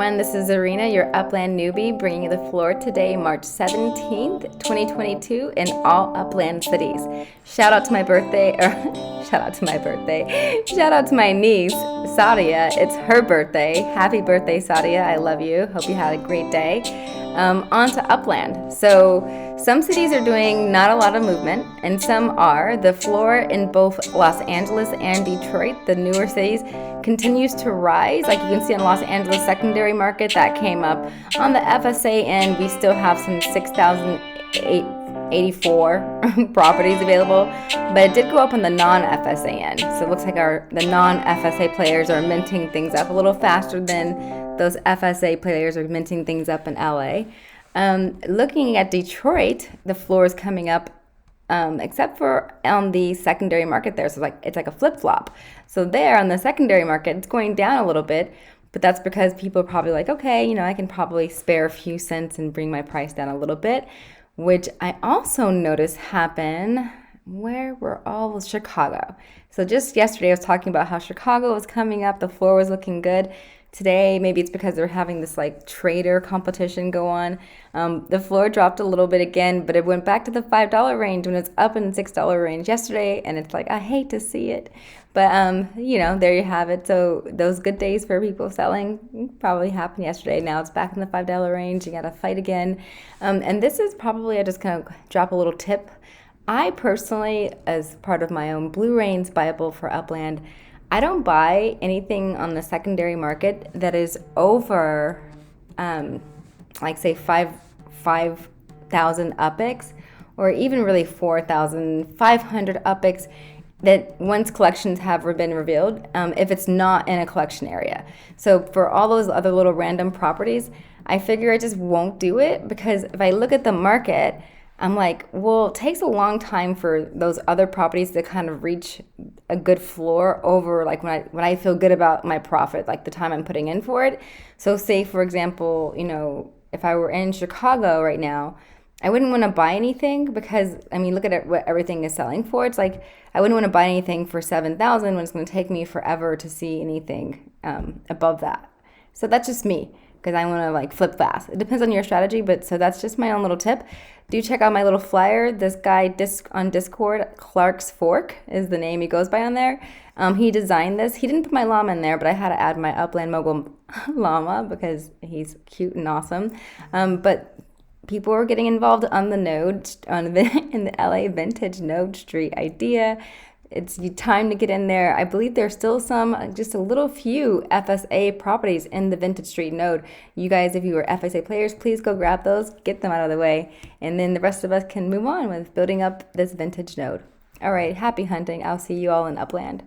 everyone, this is Zarina, your Upland newbie, bringing you the floor today, March 17th, 2022, in all Upland cities. Shout out to my birthday, shout out to my niece, Sadia. It's her birthday. Happy birthday, Sadia. I love you. Hope you had a great day. On to Upland. So some cities are doing not a lot of movement, and some are. The floor in both Los Angeles and Detroit, the newer cities, continues to rise. Like you can see on Los Angeles secondary market, that came up. On the FSA end, we still have some 6,084 properties available, but it did go up on the non-FSA end. So it looks like the non-FSA players are minting things up a little faster than those FSA players are minting things up in LA. Looking at Detroit, the floor is coming up, except for on the secondary market there. So it's like a flip-flop. So there on the secondary market, it's going down a little bit, but that's because people are probably like, okay, I can probably spare a few cents and bring my price down a little bit, which I also noticed happen where we're all Chicago. So just yesterday I was talking about how Chicago was coming up, the floor was looking good. Today, maybe it's because they're having this like trader competition go on. The floor dropped a little bit again, but it went back to the $5 range when it's up in the $6 range yesterday. And it's like, I hate to see it. But, there you have it. So those good days for people selling probably happened yesterday. Now it's back in the $5 range. You got to fight again. And this is probably, I just kind of drop a little tip. I personally, as part of my own Blue Rains Bible for Upland, I don't buy anything on the secondary market that is over, say 5,000 UPIX, or even really 4,500 UPIX that once collections have been revealed, if it's not in a collection area. So for all those other little random properties, I figure I just won't do it, because if I look at the market, I'm like, well, it takes a long time for those other properties to kind of reach a good floor over like when I feel good about my profit, like the time I'm putting in for it. So say, for example, if I were in Chicago right now, I wouldn't want to buy anything because, look at what everything is selling for. It's like I wouldn't want to buy anything for 7,000 when it's going to take me forever to see anything above that. So that's just me, because I want to like flip fast. It depends on your strategy, but so that's just my own little tip. Do check out my little flyer. This guy on Discord, Clark's Fork is the name he goes by on there. He designed this. He didn't put my llama in there, but I had to add my Upland Mogul llama because he's cute and awesome. But people were getting involved on the node, in the LA Vintage Node Street idea. It's time to get in there. I believe there's still just a little few FSA properties in the Vintage Street node. You guys, if you are FSA players, please go grab those, get them out of the way, and then the rest of us can move on with building up this vintage node. All right, happy hunting. I'll see you all in Upland.